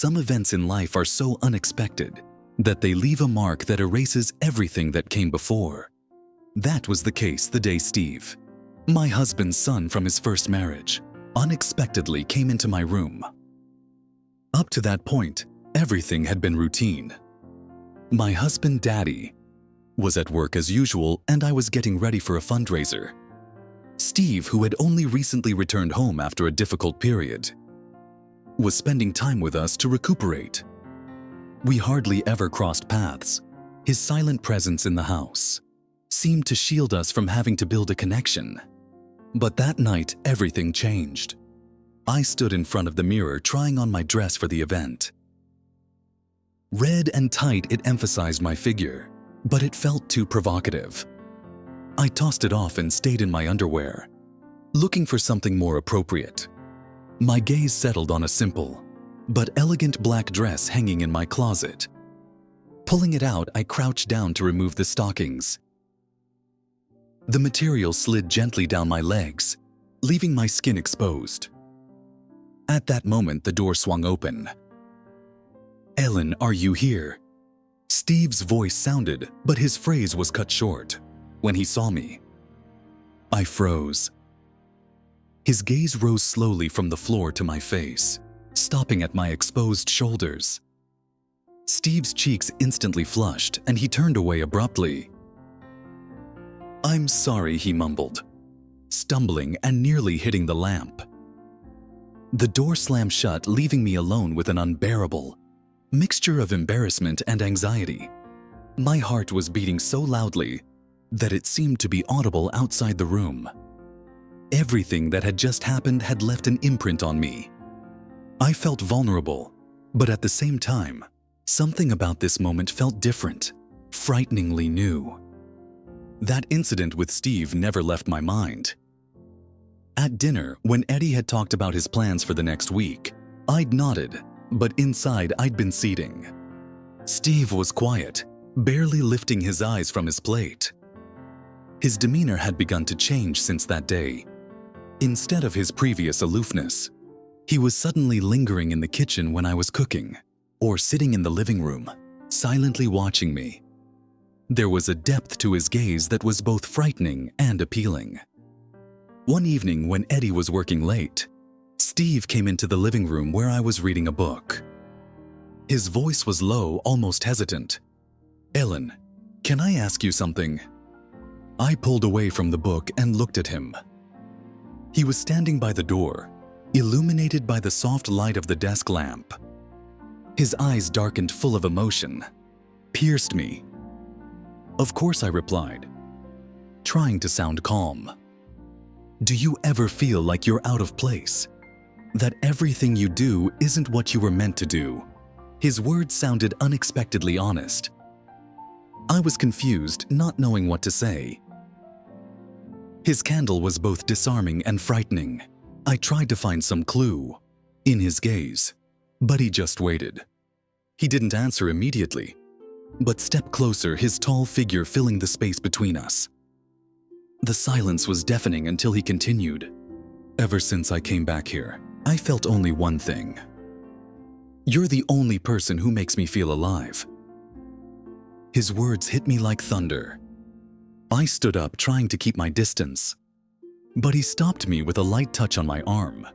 Some events in life are so unexpected that they leave a mark that erases everything that came before. That was the case the day Steve, my husband's son from his first marriage, unexpectedly came into my room. Up to that point, everything had been routine. My husband, Daddy, was at work as usual, and I was getting ready for a fundraiser. Steve, who had only recently returned home after a difficult period, was spending time with us to recuperate. We hardly ever crossed paths. His silent presence in the house seemed to shield us from having to build a connection. But that night, everything changed. I stood in front of the mirror trying on my dress for the event. Red and tight, it emphasized my figure, but it felt too provocative. I tossed it off and stayed in my underwear, looking for something more appropriate. My gaze settled on a simple but elegant black dress hanging in my closet. Pulling it out, I crouched down to remove the stockings. The material slid gently down my legs, leaving my skin exposed. At that moment, the door swung open. "Ellen, are you here?" Steve's voice sounded, but his phrase was cut short. When he saw me, I froze. His gaze rose slowly from the floor to my face, stopping at my exposed shoulders. Steve's cheeks instantly flushed, and he turned away abruptly. "I'm sorry," he mumbled, stumbling and nearly hitting the lamp. The door slammed shut, leaving me alone with an unbearable mixture of embarrassment and anxiety. My heart was beating so loudly that it seemed to be audible outside the room. Everything that had just happened had left an imprint on me. I felt vulnerable, but at the same time, something about this moment felt different, frighteningly new. That incident with Steve never left my mind. At dinner, when Eddie had talked about his plans for the next week, I'd nodded, but inside I'd been seething. Steve was quiet, barely lifting his eyes from his plate. His demeanor had begun to change since that day. Instead of his previous aloofness, he was suddenly lingering in the kitchen when I was cooking, or sitting in the living room, silently watching me. There was a depth to his gaze that was both frightening and appealing. One evening when Eddie was working late, Steve came into the living room where I was reading a book. His voice was low, almost hesitant. "Ellen, can I ask you something?" I pulled away from the book and looked at him. He was standing by the door, illuminated by the soft light of the desk lamp. His eyes, darkened, full of emotion, pierced me. "Of course," I replied, trying to sound calm. "Do you ever feel like you're out of place? That everything you do isn't what you were meant to do?" His words sounded unexpectedly honest. I was confused, not knowing what to say. His candle was both disarming and frightening. I tried to find some clue in his gaze, but he just waited. He didn't answer immediately, but stepped closer, his tall figure filling the space between us. The silence was deafening until he continued. "Ever since I came back here, I felt only one thing. You're the only person who makes me feel alive." His words hit me like thunder. I stood up, trying to keep my distance, but he stopped me with a light touch on my arm.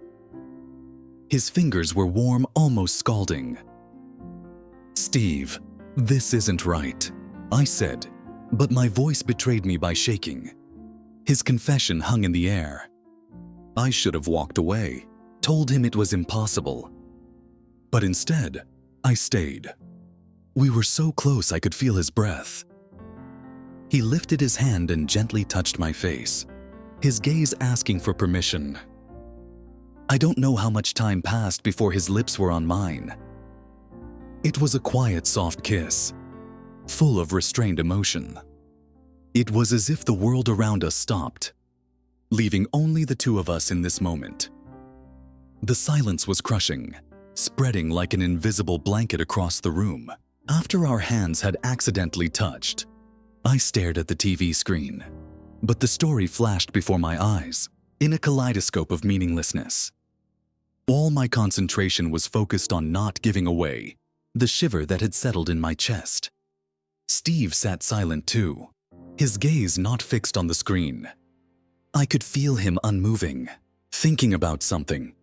His fingers were warm, almost scalding. "Steve, this isn't right," I said, but my voice betrayed me by shaking. His confession hung in the air. I should have walked away, told him it was impossible. But instead, I stayed. We were so close I could feel his breath. He lifted his hand and gently touched my face, his gaze asking for permission. I don't know how much time passed before his lips were on mine. It was a quiet, soft kiss, full of restrained emotion. It was as if the world around us stopped, leaving only the two of us in this moment. The silence was crushing, spreading like an invisible blanket across the room. After our hands had accidentally touched, I stared at the TV screen, but the story flashed before my eyes in a kaleidoscope of meaninglessness. All my concentration was focused on not giving away the shiver that had settled in my chest. Steve sat silent too, his gaze not fixed on the screen. I could feel him unmoving, thinking about something.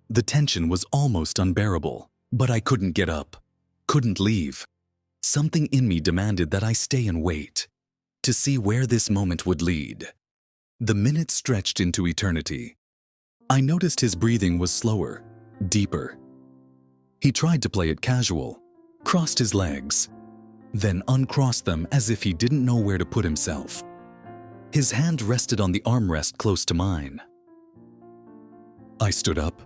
The tension was almost unbearable, but I couldn't get up, couldn't leave. Something in me demanded that I stay and wait, to see where this moment would lead. The minutes stretched into eternity. I noticed his breathing was slower, deeper. He tried to play it casual, crossed his legs, then uncrossed them as if he didn't know where to put himself. His hand rested on the armrest close to mine. I stood up.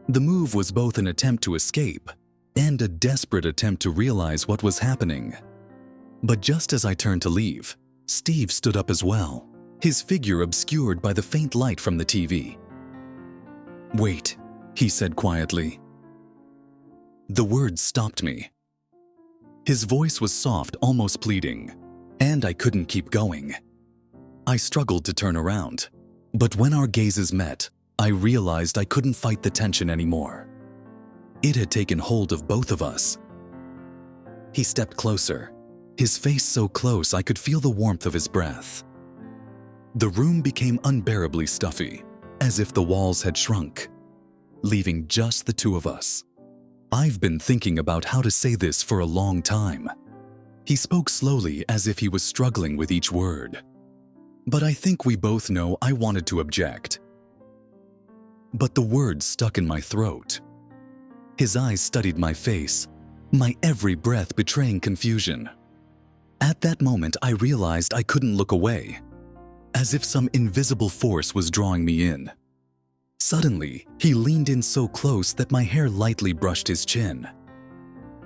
The move was both an attempt to escape and a desperate attempt to realize what was happening. But just as I turned to leave, Steve stood up as well, his figure obscured by the faint light from the TV. "Wait," he said quietly. The words stopped me. His voice was soft, almost pleading, and I couldn't keep going. I struggled to turn around, but when our gazes met, I realized I couldn't fight the tension anymore. It had taken hold of both of us. He stepped closer, his face so close I could feel the warmth of his breath. The room became unbearably stuffy, as if the walls had shrunk, leaving just the two of us. I've been thinking about how to say this for a long time. He spoke slowly as if he was struggling with each word. But I think we both know I wanted to object. But the words stuck in my throat. His eyes studied my face, my every breath betraying confusion. At that moment, I realized I couldn't look away, as if some invisible force was drawing me in. Suddenly, he leaned in so close that my hair lightly brushed his chin.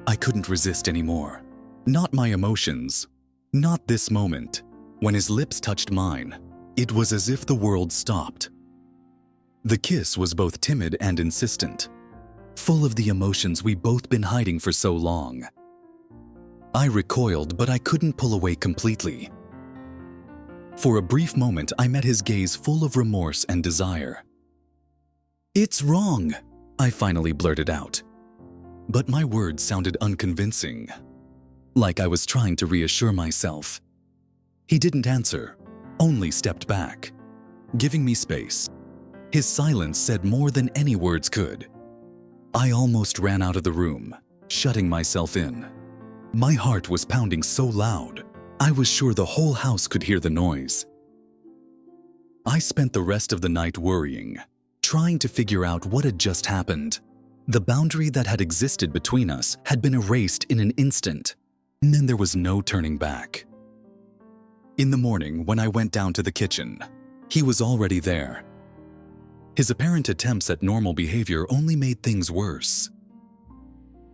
I couldn't resist anymore. Not my emotions, not this moment. When his lips touched mine, it was as if the world stopped. The kiss was both timid and insistent, full of the emotions we'd both been hiding for so long. I recoiled, but I couldn't pull away completely. For a brief moment, I met his gaze full of remorse and desire. "It's wrong," I finally blurted out. But my words sounded unconvincing, like I was trying to reassure myself. He didn't answer, only stepped back, giving me space. His silence said more than any words could. I almost ran out of the room, shutting myself in. My heart was pounding so loud, I was sure the whole house could hear the noise. I spent the rest of the night worrying, trying to figure out what had just happened. The boundary that had existed between us had been erased in an instant, and then there was no turning back. In the morning, when I went down to the kitchen, he was already there. His apparent attempts at normal behavior only made things worse.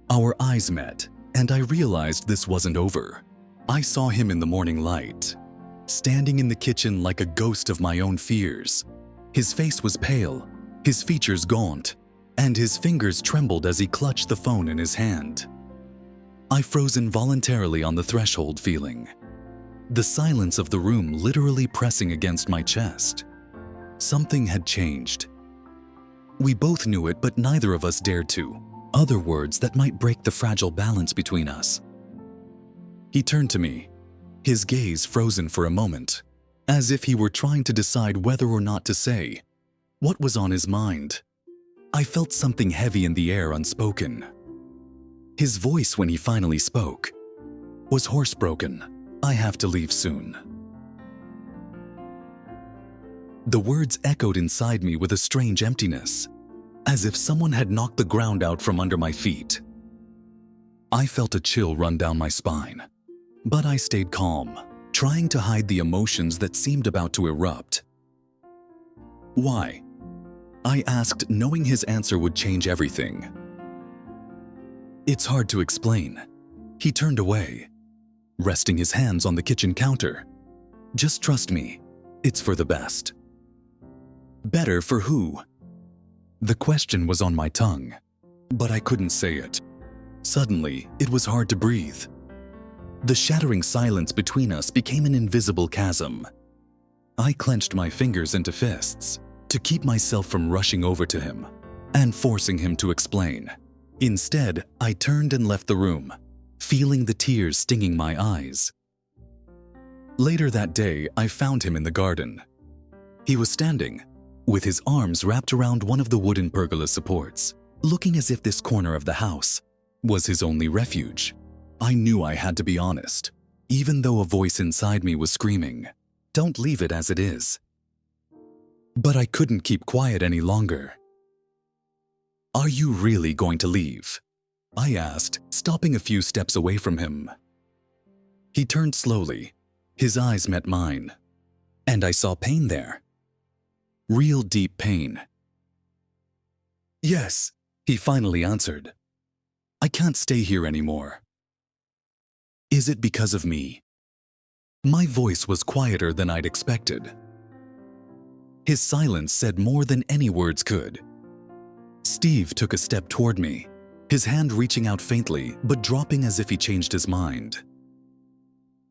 Our eyes met, and I realized this wasn't over. I saw him in the morning light, standing in the kitchen like a ghost of my own fears. His face was pale, his features gaunt, and his fingers trembled as he clutched the phone in his hand. I froze involuntarily on the threshold, feeling the silence of the room literally pressing against my chest. Something had changed. We both knew it, but neither of us dared to utter words that might break the fragile balance between us. He turned to me, his gaze frozen for a moment, as if he were trying to decide whether or not to say what was on his mind. I felt something heavy in the air, unspoken. His voice, when he finally spoke, was hoarse-broken. "I have to leave soon." The words echoed inside me with a strange emptiness, as if someone had knocked the ground out from under my feet. I felt a chill run down my spine, but I stayed calm, trying to hide the emotions that seemed about to erupt. "Why?" I asked, knowing his answer would change everything. "It's hard to explain." He turned away, resting his hands on the kitchen counter. "Just trust me, it's for the best." Better for who? The question was on my tongue, but I couldn't say it. Suddenly, it was hard to breathe. The shattering silence between us became an invisible chasm. I clenched my fingers into fists to keep myself from rushing over to him. and forcing him to explain. Instead, I turned and left the room, feeling the tears stinging my eyes. Later that day, I found him in the garden. He was standing, with his arms wrapped around one of the wooden pergola supports, looking as if this corner of the house was his only refuge. I knew I had to be honest, even though a voice inside me was screaming, "Don't leave it as it is." But I couldn't keep quiet any longer. "Are you really going to leave?" I asked, stopping a few steps away from him. He turned slowly. His eyes met mine, and I saw pain there. Real deep pain. "Yes," he finally answered. "I can't stay here anymore." "Is it because of me?" My voice was quieter than I'd expected. His silence said more than any words could. Steve took a step toward me, his hand reaching out faintly but dropping as if he changed his mind.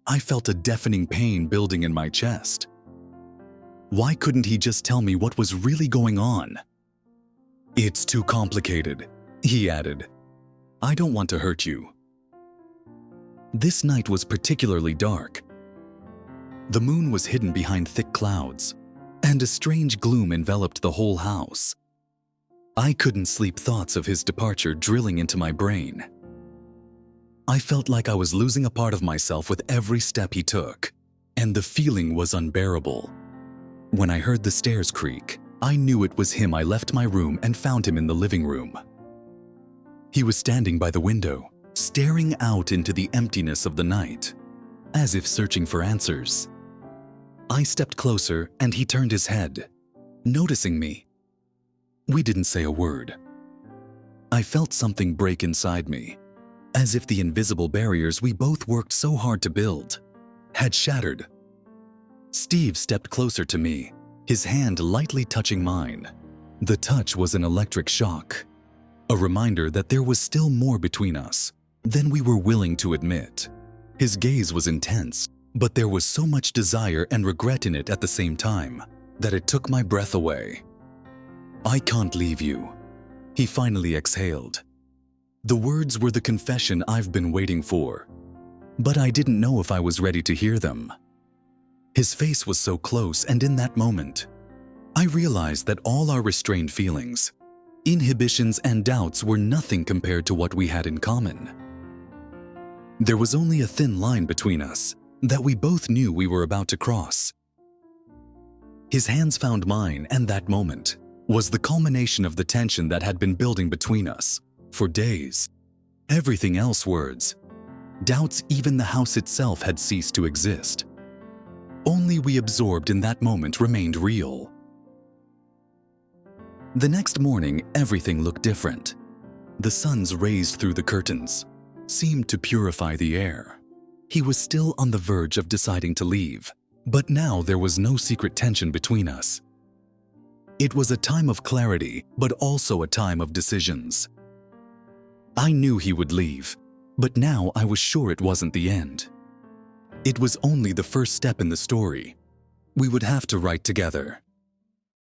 I felt a deafening pain building in my chest. Why couldn't he just tell me what was really going on? "It's too complicated," he added. "I don't want to hurt you." This night was particularly dark. The moon was hidden behind thick clouds, and a strange gloom enveloped the whole house. I couldn't sleep, thoughts of his departure drilling into my brain. I felt like I was losing a part of myself with every step he took, and the feeling was unbearable. When I heard the stairs creak, I knew it was him. I left my room and found him in the living room. He was standing by the window, staring out into the emptiness of the night, as if searching for answers. I stepped closer and he turned his head, noticing me. We didn't say a word. I felt something break inside me, as if the invisible barriers we both worked so hard to build had shattered. Steve stepped closer to me, his hand lightly touching mine. The touch was an electric shock, a reminder that there was still more between us than we were willing to admit. His gaze was intense, but there was so much desire and regret in it at the same time that it took my breath away. "I can't leave you," he finally exhaled. The words were the confession I've been waiting for, but I didn't know if I was ready to hear them. His face was so close, and in that moment, I realized that all our restrained feelings, inhibitions, and doubts were nothing compared to what we had in common. There was only a thin line between us that we both knew we were about to cross. His hands found mine, and that moment was the culmination of the tension that had been building between us for days. Everything else, words, doubts, even the house itself, had ceased to exist. Only we absorbed in that moment remained real. The next morning, everything looked different. The sun's rays through the curtains seemed to purify the air. He was still on the verge of deciding to leave, but now there was no secret tension between us. It was a time of clarity, but also a time of decisions. I knew he would leave, but now I was sure it wasn't the end. It was only the first step in the story we would have to write together.